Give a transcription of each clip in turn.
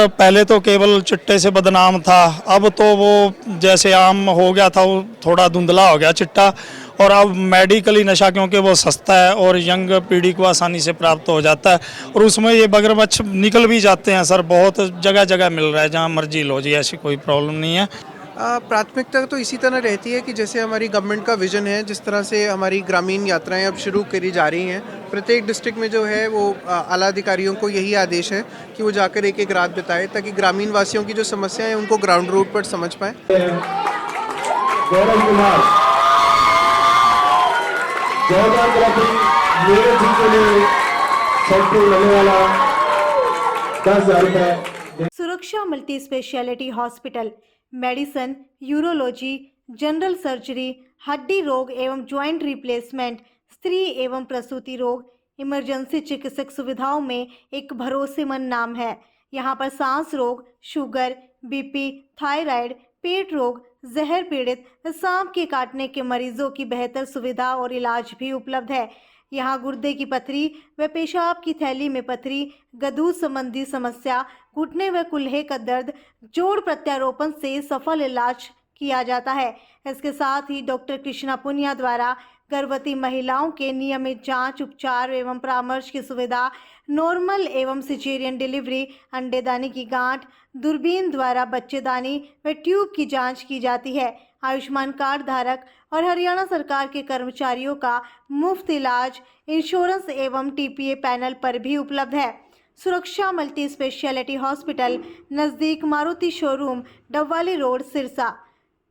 पहले तो केवल चिट्टे से बदनाम था, अब तो वो जैसे आम हो गया था, वो थोड़ा धुंधला हो गया चिट्टा। और अब मेडिकली नशा क्योंकि वो सस्ता है और यंग पीढ़ी को आसानी से प्राप्त हो जाता है, और उसमें ये मगरमच्छ निकल भी जाते हैं सर, बहुत जगह जगह मिल रहा है, जहाँ मर्जी लो जी, ऐसी कोई प्रॉब्लम नहीं है। प्राथमिकता तो इसी तरह रहती है कि जैसे हमारी गवर्नमेंट का विजन है, जिस तरह से हमारी ग्रामीण यात्राएं अब शुरू करी जा रही हैं, प्रत्येक डिस्ट्रिक्ट में जो है वो आला अधिकारियों को यही आदेश है कि वो जाकर एक एक रात बिताए, ताकि ग्रामीण वासियों की जो समस्याएं हैं उनको ग्राउंड रूट पर समझ पाएँ। Suraksha multi speciality hospital medicine, urology, general surgery, हड्डी रोग एवं ज्वाइंट रिप्लेसमेंट, स्त्री एवं प्रसूति रोग, इमरजेंसी चिकित्सक सुविधाओं में एक भरोसेमंद नाम है। यहाँ पर सांस रोग, शुगर, बीपी, थायराइड, पेट रोग, जहर पीड़ित, सांप के काटने के मरीजों की बेहतर सुविधा और इलाज भी उपलब्ध है। यहाँ गुर्दे की पथरी व पेशाब की थैली में पथरी, गदूद संबंधी समस्या, घुटने व कुल्हे का दर्द, जोड़ प्रत्यारोपण से सफल इलाज किया जाता है। इसके साथ ही डॉक्टर कृष्णा पुनिया द्वारा गर्भवती महिलाओं के नियमित जांच, उपचार एवं परामर्श की सुविधा, नॉर्मल एवं सिजेरियन डिलीवरी, अंडेदानी की गांठ, दूरबीन द्वारा बच्चेदानी व ट्यूब की जांच की जाती है। आयुष्मान कार्ड धारक और हरियाणा सरकार के कर्मचारियों का मुफ्त इलाज इंश्योरेंस एवं टीपीए पैनल पर भी उपलब्ध है। सुरक्षा मल्टी स्पेशलिटी हॉस्पिटल नज़दीक Maruti showroom, Dabwali road, Sirsa.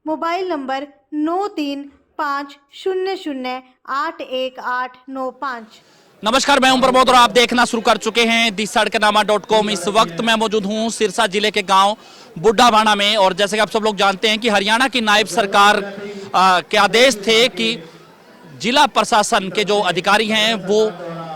Mobile number 9350081895। नमस्कार, मैं हूं प्रमोद और आप देखना शुरू कर चुके हैं दी सड़कनामा.com। इस वक्त मैं मौजूद हूं सिरसा जिले के गांव बुड्ढाभाना में, और जैसे कि आप सब लोग जानते हैं कि हरियाणा की नायब सरकार के आदेश थे कि जिला प्रशासन के जो अधिकारी हैं वो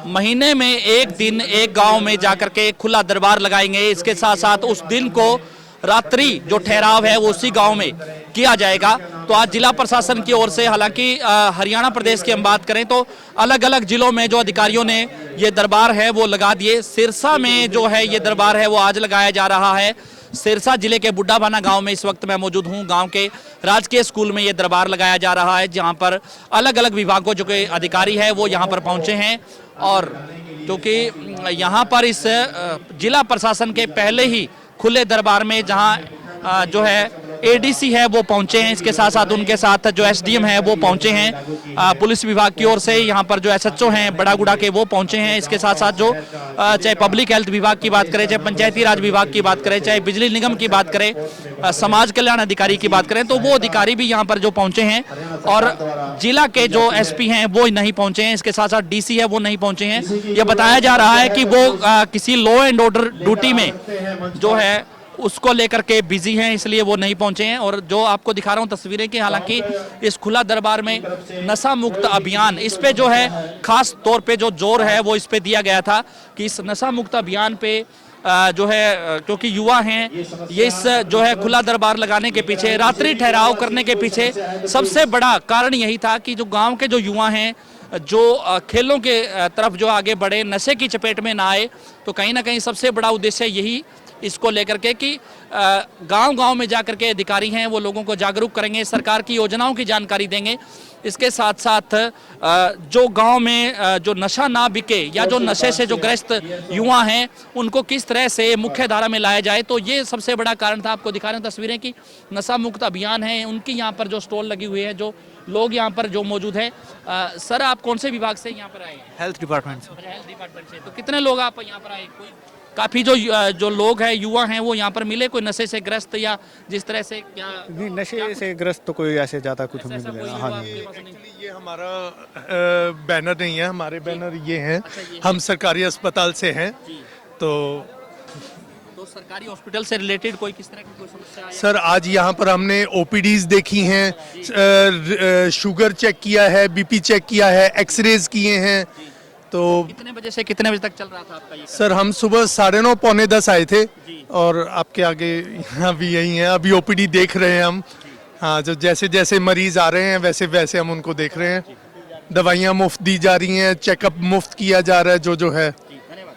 महीने में एक दिन एक गांव में जाकर के खुला दरबार लगाएंगे। इसके साथ साथ उस दिन को रात्रि जो ठहराव है वो उसी गांव में किया जाएगा। तो आज जिला प्रशासन की ओर से, हालांकि हरियाणा प्रदेश की हम बात करें तो अलग अलग जिलों में जो अधिकारियों ने ये दरबार है वो लगा दिए। सिरसा में जो है ये दरबार है वो आज लगाया जा रहा है। सिरसा जिले के बुड्ढाभाना गांव में इस वक्त मैं मौजूद हूं। गांव के राजकीय स्कूल में ये दरबार लगाया जा रहा है, जहां पर अलग अलग विभागों जो के अधिकारी है वो यहां पर पहुंचे हैं। और क्योंकि यहां पर इस जिला प्रशासन के पहले ही खुले दरबार में जहां जो है एडीसी है वो पहुंचे हैं, इसके साथ साथ उनके साथ जो एसडीएम है वो पहुंचे हैं। पुलिस विभाग की ओर से यहाँ पर जो एसएचओ हैं बड़ागुड़ा के वो पहुंचे हैं। इसके साथ साथ जो चाहे पब्लिक हेल्थ विभाग की बात करें, चाहे पंचायती राज विभाग की बात करें, चाहे बिजली निगम की बात करें, समाज कल्याण अधिकारी की बात करें, तो वो अधिकारी भी यहाँ पर जो पहुंचे हैं। और जिला के जो एसपी हैं वो नहीं पहुंचे हैं, इसके साथ साथ डीसी है वो नहीं पहुंचे हैं। यह बताया जा रहा है कि वो किसी लॉ एंड ऑर्डर ड्यूटी में जो है उसको लेकर के बिजी हैं, इसलिए वो नहीं पहुंचे हैं। और जो आपको दिखा रहा हूं तस्वीरें कि हालांकि इस खुला दरबार में नशा मुक्त अभियान, इस पे जो है खास तौर पे जो जोर है वो इस पे दिया गया था कि इस नशा मुक्त अभियान पे जो है, क्योंकि युवा हैं, ये इस जो है खुला दरबार लगाने के पीछे, रात्रि ठहराव करने के पीछे सबसे बड़ा कारण यही था कि जो गाँव के जो युवा हैं जो खेलों के तरफ जो आगे बढ़े, नशे की चपेट में ना आए। तो कहीं ना कहीं सबसे बड़ा उद्देश्य यही इसको लेकर के कि गांव-गांव में जाकर के अधिकारी हैं वो लोगों को जागरूक करेंगे, सरकार की योजनाओं की जानकारी देंगे। इसके साथ साथ जो गांव में जो नशा ना बिके या जो नशे से जो ग्रस्त युवा हैं उनको किस तरह से मुख्य धारा में लाया जाए, तो ये सबसे बड़ा कारण था। आपको दिखा रहे हैं तस्वीरें कि नशा मुक्त अभियान है, उनकी यहाँ पर जो स्टॉल लगी हुई है, जो लोग यहाँ पर जो मौजूद है। सर, आप कौन से विभाग से यहाँ पर आए हैं? हेल्थ डिपार्टमेंट से। हेल्थ डिपार्टमेंट से। तो कितने लोग आप यहाँ पर आए? कोई काफी जो लोग हैं, युवा हैं, वो यहाँ पर मिले? कोई नशे से ग्रस्त या जिस तरह से क्या? नहीं, नशे से ग्रस्त तो कोई ऐसे ज़्यादा कुछ नहीं मिलेगा। हाँ नहीं, ये हमारा बैनर नहीं है, हमारे बैनर ये हैं। हम सरकारी अस्पताल से हैं। तो सरकारी हॉस्पिटल से रिलेटेड कोई किस तरह की कोई समस्या है? सर, आज यहाँ पर हमने ओपीडीज देखी हैं, शुगर चेक किया है, बीपी चेक किया है, एक्सरेज किए हैं। तो कितने बजे से कितने बजे तक चल रहा था आपका ये? सर, हम सुबह 9:30 पौने 10 आए थे और आपके आगे यहाँ भी यही है। अभी ओपीडी देख रहे हैं हम। हाँ, जो जैसे जैसे मरीज आ रहे हैं वैसे वैसे हम उनको देख रहे हैं। दवाइयाँ मुफ्त दी जा रही हैं, चेकअप मुफ्त किया जा रहा है जो है। हाँ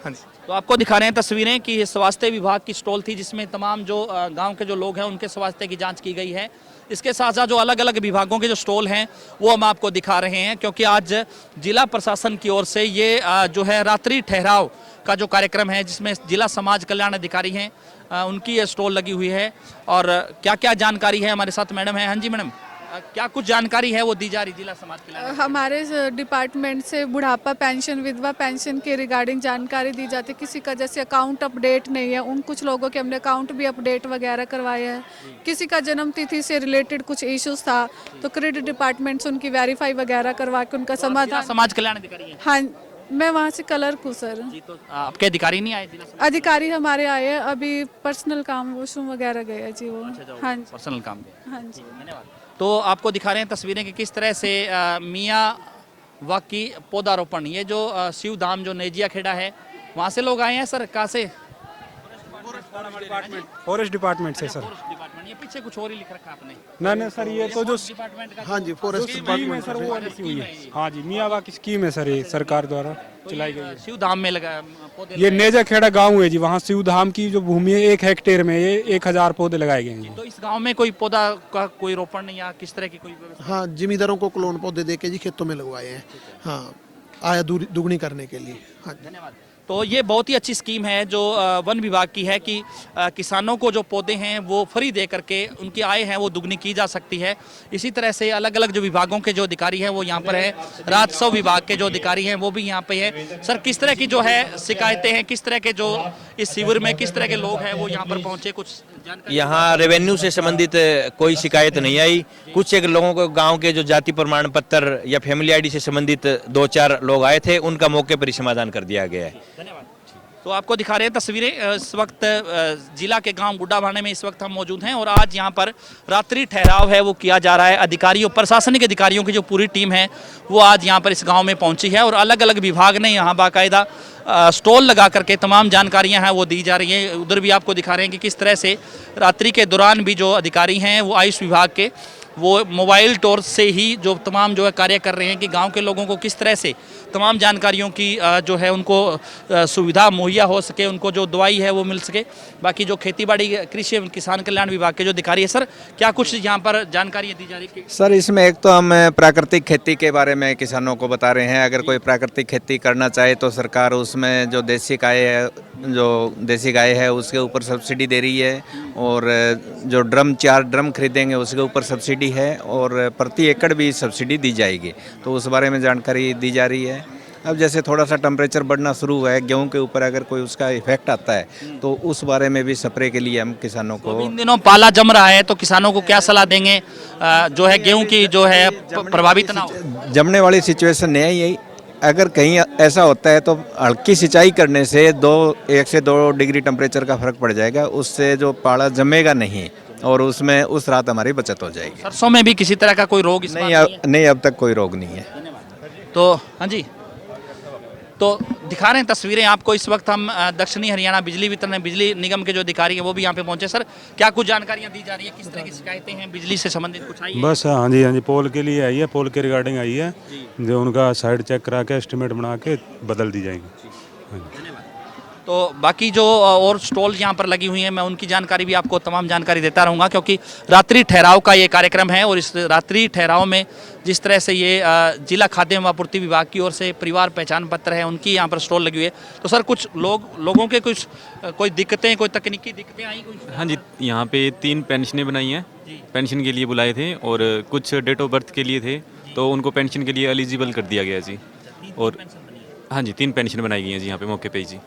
जी। तो तो आपको दिखा रहे हैं तस्वीरें कि ये स्वास्थ्य विभाग की स्टॉल थी जिसमें तमाम जो गांव के जो लोग हैं उनके स्वास्थ्य की जांच की गई है। इसके साथ साथ जो अलग अलग विभागों के जो स्टॉल हैं वो हम आपको दिखा रहे हैं, क्योंकि आज जिला प्रशासन की ओर से ये जो है रात्रि ठहराव का जो कार्यक्रम है जिसमें जिला समाज कल्याण अधिकारी हैं उनकी ये स्टॉल लगी हुई है। और क्या क्या जानकारी है हमारे साथ मैडम है। हाँ जी मैडम, क्या कुछ जानकारी है वो दी जा रही जिला समाज कल्याण? हमारे डिपार्टमेंट से बुढ़ापा पेंशन, विधवा पेंशन के रिगार्डिंग जानकारी दी जाती है। किसी का जैसे अकाउंट अपडेट नहीं है, उन कुछ लोगों के हमने अकाउंट भी अपडेट वगैरह करवाए हैं। किसी का जन्म तिथि से रिलेटेड कुछ इश्यूज था तो क्रेडिट डिपार्टमेंट से उनकी वेरीफाई वगैरह करवा के उनका समाधान। समाज कल्याण अधिकारी हैं? हाँ, मैं वहाँ से क्लर्क हूँ सर। जी, तो आपके अधिकारी नहीं आए जिला समाज? अधिकारी हमारे आए हैं, अभी पर्सनल काम वॉशरूम वगैरह गए हैं जी वो। हाँ जी, पर्सनल काम हाँ जी। धन्यवाद। तो आपको दिखा रहे हैं तस्वीरें कि किस तरह से मियाँ वाकी पौधारोपण, ये जो शिव धाम जो नेजिया खेड़ा है वहाँ से लोग आए हैं सर। कहाँ से? फॉरेस्ट डिपार्टमेंट से सर। डिपार्टमेंट। ये पीछे कुछ और ही लिख रखा आपने। नहीं सर, ये तो जो डिपार्टमेंट का हाँ जी, फॉरेस्ट स्कीम है सर वो वाली हुई है। हाँ जी, मियावा की स्कीम है सर, ये सरकार द्वारा चलाई गई है। शिव धाम में लगा पौधे ये नेजा खेड़ा गांव है जी, वहाँ शिव धाम की जो भूमि है 1 हेक्टेयर में ये 1000 पौधे लगाए गए हैं। तो इस गांव में कोई पौधा का कोई रोपण नहीं या किस तरह की कोई व्यवस्था? हाँ, जिमींदारों को क्लोन पौधे देके जी खेतों में लगवाए हैं। हाँ, आय दुगनी करने के लिए। हाँ, धन्यवाद। तो ये बहुत ही अच्छी स्कीम है जो वन विभाग की है कि किसानों को जो पौधे हैं वो फ्री दे करके उनकी आय है वो दुगनी की जा सकती है। इसी तरह से अलग अलग जो विभागों के जो अधिकारी हैं वो यहाँ पर है। राजस्व विभाग के जो अधिकारी हैं वो भी यहाँ पे है। सर, किस तरह की जो है शिकायतें हैं, किस तरह के जो इस शिविर में किस तरह के लोग हैं वो यहाँ पर पहुँचे, कुछ जानकारी? यहाँ रेवेन्यू से संबंधित कोई शिकायत नहीं आई। कुछ एक लोगों को गांव के जो जाति प्रमाण पत्र या फैमिली आईडी से संबंधित 2-4 लोग आए थे, उनका मौके पर ही समाधान कर दिया गया है। धन्यवाद। तो आपको दिखा रहे हैं तस्वीरें। इस वक्त जिला के गांव बुड्ढाभाने में इस वक्त हम मौजूद हैं और आज यहाँ पर रात्रि ठहराव है वो किया जा रहा है। अधिकारियों, प्रशासनिक अधिकारियों की जो पूरी टीम है वो आज यहाँ पर इस गांव में पहुंची है और अलग अलग विभाग ने यहाँ बाकायदा स्टॉल लगा करके तमाम जानकारियां हैं वो दी जा रही हैं। उधर भी आपको दिखा रहे हैं कि किस तरह से रात्रि के दौरान भी जो अधिकारी हैं वो आयुष विभाग के वो मोबाइल टॉर्च से ही जो तमाम जो है कार्य कर रहे हैं कि गांव के लोगों को किस तरह से तमाम जानकारियों की जो है उनको सुविधा मुहैया हो सके, उनको जो दवाई है वो मिल सके। बाकी जो खेतीबाड़ी कृषि एवं किसान कल्याण विभाग के जो अधिकारी है, सर क्या कुछ यहाँ पर जानकारी दी जा रही है? सर, इसमें एक तो हम प्राकृतिक खेती के बारे में किसानों को बता रहे हैं। अगर कोई प्राकृतिक खेती करना चाहे तो सरकार उसमें जो देसी गाय है उसके ऊपर सब्सिडी दे रही है और जो 4 ड्रम खरीदेंगे उसके ऊपर सब्सिडी है और प्रति एकड़ भी सब्सिडी दी जाएगी। तो उस बारे में जानकारी दी जा रही है। अब जैसे थोड़ा सा टेम्परेचर बढ़ना शुरू हुआ है, गेहूं के ऊपर अगर कोई उसका इफेक्ट आता है तो उस बारे में भी स्प्रे के लिए हम किसानों को। इन दिनों पाला जम रहा है तो किसानों को क्या सलाह देंगे जो है गेहूं की जो है प्रभावित ना हो? जमने वाली सिचुएशन नहीं है यही। अगर कहीं ऐसा होता है तो हल्की सिंचाई करने से 1 से 2 डिग्री टेम्परेचर का फर्क पड़ जाएगा, उससे जो पाला जमेगा नहीं और उसमें उस रात हमारी बचत हो जाएगी। सरसों में भी किसी तरह का कोई रोग इस बार नहीं, अब तक कोई रोग नहीं है। तो हाँ जी, तो दिखा रहे हैं तस्वीरें आपको। इस वक्त हम दक्षिणी हरियाणा बिजली वितरण बिजली निगम के जो अधिकारी हैं वो भी यहाँ पे पहुंचे। सर, क्या कुछ जानकारियाँ दी जा रही है, किस तरह की शिकायतें हैं बिजली से संबंधित कुछ आई है? बस हाँ जी, पोल के लिए आई है, पोल के रिगार्डिंग आई है, जो उनका साइड चेक करा के एस्टिमेट बना के बदल दी जाएगी। तो बाकी जो और स्टॉल यहाँ पर लगी हुई हैं मैं उनकी जानकारी भी आपको तमाम जानकारी देता रहूँगा, क्योंकि रात्रि ठहराव का ये कार्यक्रम है और इस रात्रि ठहराव में जिस तरह से ये जिला खाद्य एवं आपूर्ति विभाग की ओर से परिवार पहचान पत्र है उनकी यहाँ पर स्टॉल लगी हुई है। तो सर, कुछ लोगों के कोई दिक्कतें, कोई तकनीकी दिक्कतें आई कोई? हाँ जी, यहाँ पे 3 पेंशनें बनाई हैं, पेंशन के लिए बुलाए थे और कुछ डेट ऑफ बर्थ के लिए थे तो उनको पेंशन के लिए एलिजिबल कर दिया गया जी। और हाँ जी, 3 पेंशन बनाई गई हैं जी यहाँ पे मौके पे जी।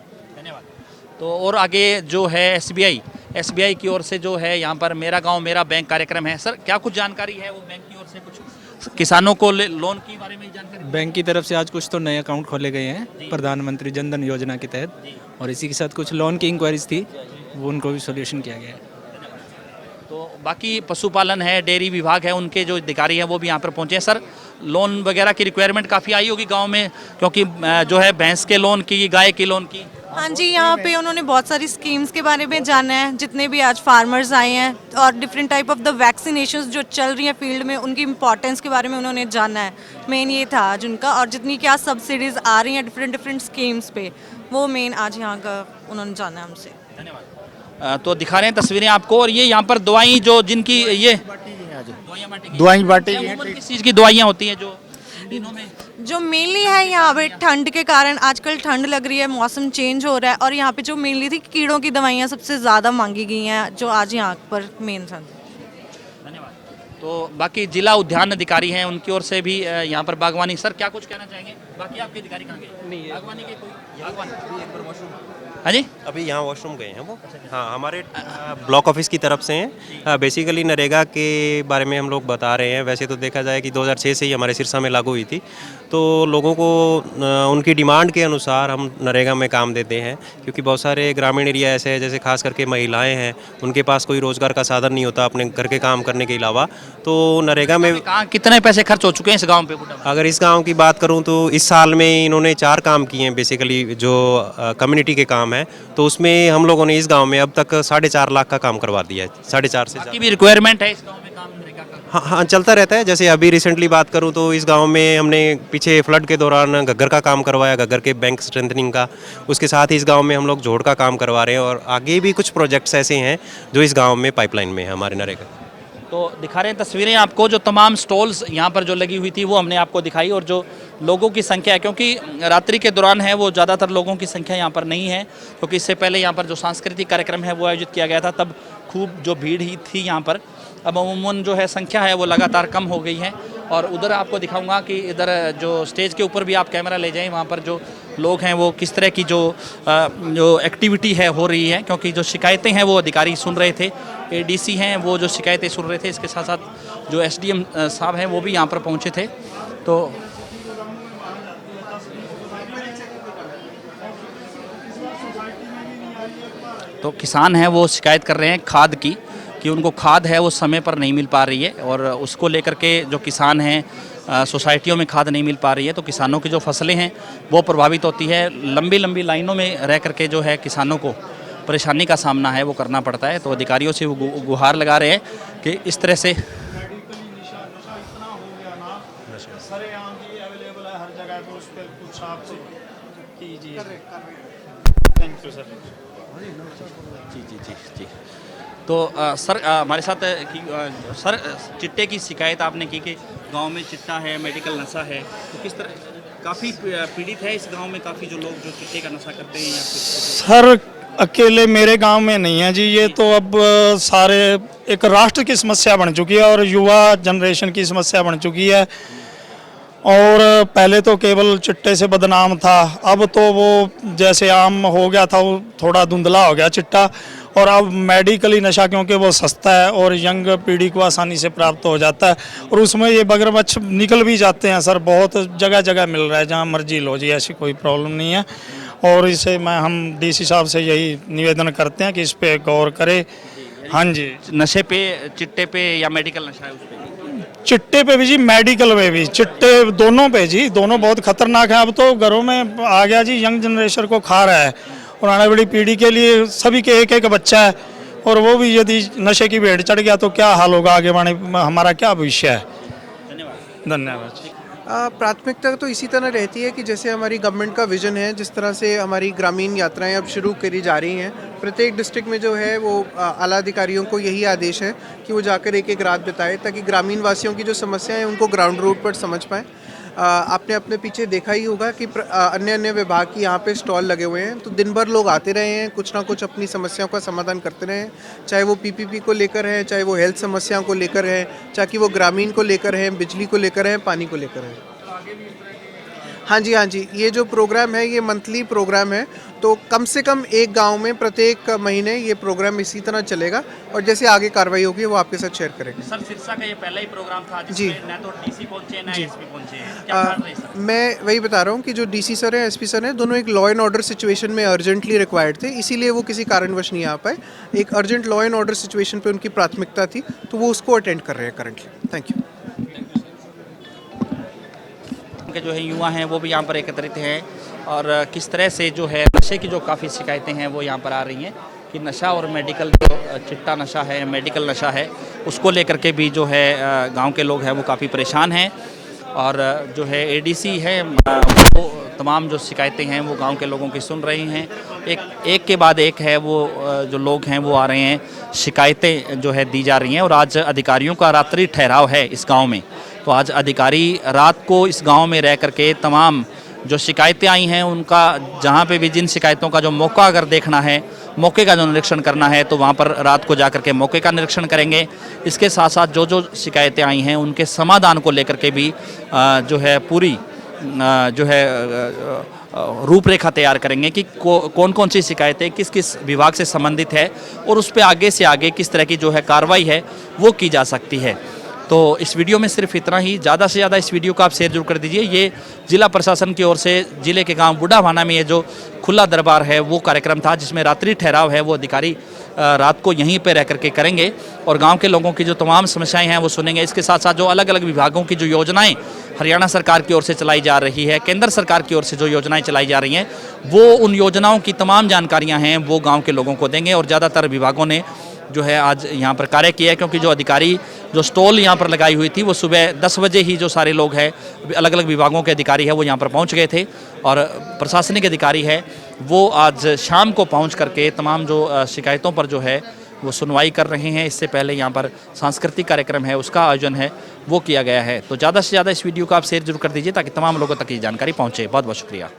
तो और आगे जो है एसबीआई की ओर से जो है यहाँ पर मेरा गांव मेरा बैंक कार्यक्रम है। सर, क्या कुछ जानकारी है वो बैंक की ओर से कुछ किसानों को लोन के बारे में जानकारी? बैंक की तरफ से आज कुछ तो नए अकाउंट खोले गए हैं प्रधानमंत्री जन धन योजना के तहत, और इसी के साथ कुछ लोन की इंक्वायरीज थी वो उनको भी सोल्यूशन किया गया है। तो बाकी पशुपालन है, डेयरी विभाग है, उनके जो अधिकारी हैं वो भी यहाँ पर पहुँचे हैं। सर, लोन वगैरह की रिक्वायरमेंट काफ़ी आई होगी गांव में, क्योंकि जो है भैंस के लोन की, गाय के लोन की? हाँ जी, यहाँ पे उन्होंने बहुत सारी स्कीम्स के बारे में जाना है, जितने भी आज फार्मर्स आए हैं, और different type of the vaccinations जो चल रही हैं फील्ड में, उनकी इंपॉर्टेंस के बारे में उन्होंने जाना है। मेन ये था आज उनका, और जितनी क्या सब्सिडीज़ आ रही हैं डिफरेंट डिफरेंट स्कीम्स पे, वो मेन आज यहाँ का उन्होंने जाना है हमसे। धन्यवाद। तो दिखा रहे हैं तस्वीरें आपको, और ये यहाँ पर दवाई जो जिनकी ये दवाई बांटी किस चीज़ की दवाइयाँ होती हैं जो दिनों में जो मेनली है यहाँ पे ठंड के कारण, आजकल ठंड लग रही है, मौसम चेंज हो रहा है, और यहाँ पे जो मेनली थी कीड़ों की दवाइयाँ सबसे ज़्यादा मांगी गई हैं, जो आज यहाँ पर मेन था। धन्यवाद। तो बाकी जिला उद्यान अधिकारी हैं, उनकी ओर से भी यहाँ पर बागवानी, सर क्या कुछ कहना चाहेंगे? बाकी आपके अधिकारी कहाँ गए? नहीं, बागवानी के कोई हाँ जी, अभी यहाँ वॉशरूम गए हैं वो। हाँ, हमारे ब्लॉक ऑफिस की तरफ से हैं। बेसिकली नरेगा के बारे में हम लोग बता रहे हैं। वैसे तो देखा जाए कि 2006 से ही हमारे सिरसा में लागू हुई थी, तो लोगों को उनकी डिमांड के अनुसार हम नरेगा में काम देते हैं, क्योंकि बहुत सारे ग्रामीण एरिया ऐसे हैं, जैसे खास करके महिलाएं हैं, उनके पास कोई रोज़गार का साधन नहीं होता अपने घर के काम करने के अलावा, तो नरेगा में कितने पैसे खर्च हो चुके हैं इस गाँव पे? अगर इस गांव की बात करूं तो इस साल में इन्होंने 4 काम किए हैं, बेसिकली जो कम्युनिटी के काम है, तो उसमें हम लोगों ने इस गांव में अब तक 4.5 लाख का काम करवा दिया है। 4.5 से बाकी भी रिक्वायरमेंट है इस गांव में काम नरेगा का? हाँ, चलता रहता है। जैसे अभी रिसेंटली बात करूं तो इस गांव में हमने पीछे फ्लड के दौरान घग्गर का काम करवाया, घग्गर के बैंक स्ट्रेंथनिंग का। उसके साथ ही इस गांव में हम लोग जोड़ का काम करवा रहे हैं, और आगे भी कुछ प्रोजेक्ट्स ऐसे हैं जो इस गाँव में पाइपलाइन में है हमारे नरेगा। तो दिखा रहे हैं तस्वीरें आपको, जो तमाम स्टॉल्स यहाँ पर जो लगी हुई थी वो हमने आपको दिखाई, और जो लोगों की संख्या है, क्योंकि रात्रि के दौरान है वो ज़्यादातर लोगों की संख्या यहाँ पर नहीं है, क्योंकि इससे पहले यहाँ पर जो सांस्कृतिक कार्यक्रम है वो आयोजित किया गया था, तब खूब जो भीड़ ही थी यहाँ पर। अब अमूमन जो है संख्या है वो लगातार कम हो गई है। और उधर आपको दिखाऊंगा कि इधर जो स्टेज के ऊपर भी आप कैमरा ले जाएं, वहाँ पर जो लोग हैं वो किस तरह की जो एक्टिविटी है हो रही है, क्योंकि जो शिकायतें हैं वो अधिकारी सुन रहे थे, एडीसी हैं वो जो शिकायतें सुन रहे थे, इसके साथ साथ जो एसडीएम साहब हैं वो भी यहाँ पर पहुँचे थे। तो किसान हैं वो शिकायत कर रहे हैं खाद की, कि उनको खाद है वो समय पर नहीं मिल पा रही है, और उसको लेकर के जो किसान हैं सोसाइटियों में खाद नहीं मिल पा रही है, तो किसानों की जो फसलें हैं वो प्रभावित होती है। लंबी लंबी लाइनों में रह करके जो है किसानों को परेशानी का सामना है वो करना पड़ता है। तो अधिकारियों से वो गुहार लगा रहे हैं कि इस तरह से जी। तो सर हमारे साथ सर चिट्टे की शिकायत आपने की कि गांव में चिट्टा है, मेडिकल नशा है, तो किस तरह काफ़ी पीड़ित है इस गांव में काफ़ी जो लोग जो चिट्टे का नशा करते हैं? सर अकेले मेरे गांव में नहीं है जी, ये तो अब सारे एक राष्ट्र की समस्या बन चुकी है और युवा जनरेशन की समस्या बन चुकी है। और पहले तो केवल चिट्टे से बदनाम था, अब तो वो जैसे आम हो गया था, वो थोड़ा धुंधला हो गया चिट्टा। और अब मेडिकली नशा, क्योंकि वो सस्ता है और यंग पीढ़ी को आसानी से प्राप्त हो जाता है, और उसमें ये मगरमच्छ निकल भी जाते हैं सर, बहुत जगह जगह मिल रहा है, जहाँ मर्जी लो जी, ऐसी कोई प्रॉब्लम नहीं है। और इसे हम डीसी साहब से यही निवेदन करते हैं कि इस पे गौर करे। हाँ जी, नशे पे, चिट्टे पे या मेडिकल नशा है उस पे? चिट्टे पे भी जी, मेडिकल में भी, चिट्टे दोनों पे जी, दोनों बहुत खतरनाक है। अब तो घरों में आ गया जी, यंग जनरेशन को खा रहा है, और आने वाली पीढ़ी के लिए सभी के एक एक बच्चा है, और वो भी यदि नशे की भेंट चढ़ गया तो क्या हाल होगा आगे बढ़ने, हमारा क्या भविष्य है। धन्यवाद। प्राथमिकता तो इसी तरह रहती है कि जैसे हमारी गवर्नमेंट का विजन है, जिस तरह से हमारी ग्रामीण यात्राएं अब शुरू करी जा रही हैं, प्रत्येक डिस्ट्रिक्ट में जो है वो आला अधिकारियों को यही आदेश है कि वो जाकर एक एक रात बिताए, ताकि ग्रामीण वासियों की जो समस्याएं हैं उनको ग्राउंड रूट पर समझ पाएँ। आपने अपने पीछे देखा ही होगा कि अन्य अन्य विभाग की यहाँ पे स्टॉल लगे हुए हैं, तो दिन भर लोग आते रहे हैं, कुछ ना कुछ अपनी समस्याओं का समाधान करते रहे हैं, चाहे वो पीपीपी को लेकर है, चाहे वो हेल्थ समस्याओं को लेकर है, चाहे वो ग्रामीण को लेकर है, बिजली को लेकर है, पानी को लेकर है। हाँ जी, ये जो प्रोग्राम है ये मंथली प्रोग्राम है, तो कम से कम एक गांव में प्रत्येक महीने ये प्रोग्राम इसी तरह चलेगा, और जैसे आगे कार्रवाई होगी वो आपके साथ शेयर करेंगे। सर सिरसा का ये पहला ही प्रोग्राम था जी, ना तो डीसी पहुंचे ना एसपी पहुंचे। मैं वही बता रहा हूँ कि जो डीसी सर हैं, एसपी सर हैं, दोनों एक लॉ एंड ऑर्डर सिचुएशन में अर्जेंटली रिक्वायर्ड थे, इसीलिए वो किसी कारणवश नहीं आ पाए। एक urgent law and order situation पे उनकी प्राथमिकता थी, तो वो उसको अटेंड कर रहे हैं करंटली। Thank you. के जो है युवा हैं वो भी यहाँ पर एकत्रित हैं, और किस तरह से जो है नशे की जो काफ़ी शिकायतें हैं वो यहाँ पर आ रही हैं कि नशा और मेडिकल जो चिट्टा नशा है, मेडिकल नशा है, उसको लेकर के भी जो है गांव के लोग हैं वो काफ़ी परेशान हैं। और जो है एडीसी है वो तमाम जो शिकायतें हैं वो गांव के लोगों की सुन रही हैं। एक के बाद एक है वो जो लोग हैं वो आ रहे हैं, शिकायतें जो है दी जा रही हैं। और आज अधिकारियों का रात्रि ठहराव है इस गांव में, तो आज अधिकारी रात को इस गांव में रह करके तमाम जो शिकायतें आई हैं उनका, जहां पे भी जिन शिकायतों का जो मौका अगर देखना है, मौके का जो निरीक्षण करना है, तो वहां पर रात को जाकर के मौके का निरीक्षण करेंगे। इसके साथ साथ जो जो शिकायतें आई हैं उनके समाधान को लेकर के भी जो है पूरी जो है रूपरेखा तैयार करेंगे कि कौन कौन सी शिकायतें किस किस विभाग से संबंधित है और उस पर आगे से आगे किस तरह की जो है कार्रवाई है वो की जा सकती है। तो इस वीडियो में सिर्फ इतना ही। ज़्यादा से ज़्यादा इस वीडियो को आप शेयर जरूर कर दीजिए। ये जिला प्रशासन की ओर से जिले के गांव बुढ़ा भाना में ये जो खुला दरबार है वो कार्यक्रम था, जिसमें रात्रि ठहराव है वो अधिकारी रात को यहीं पे रह करके करेंगे और गांव के लोगों की जो तमाम समस्याएं हैं वो सुनेंगे। इसके साथ साथ जो अलग अलग विभागों की जो योजनाएं हरियाणा सरकार की ओर से चलाई जा रही है, केंद्र सरकार की ओर से जो योजनाएं चलाई जा रही हैं, वो उन योजनाओं की तमाम जानकारियाँ हैं वो गाँव के लोगों को देंगे। और ज़्यादातर विभागों ने जो है आज यहाँ पर कार्य किया है, क्योंकि जो अधिकारी जो स्टॉल यहाँ पर लगाई हुई थी वो सुबह 10 बजे ही जो सारे लोग हैं अलग अलग विभागों के अधिकारी है वो यहाँ पर पहुँच गए थे और प्रशासनिक अधिकारी है वो आज शाम को पहुँच करके तमाम जो शिकायतों पर जो है वो सुनवाई कर रहे हैं। इससे पहले यहाँ पर सांस्कृतिक कार्यक्रम है उसका आयोजन है वो किया गया है। तो ज़्यादा से ज़्यादा इस वीडियो को आप शेयर जरूर कर दीजिए ताकि तमाम लोगों तक ये जानकारी पहुँचे। बहुत बहुत शुक्रिया।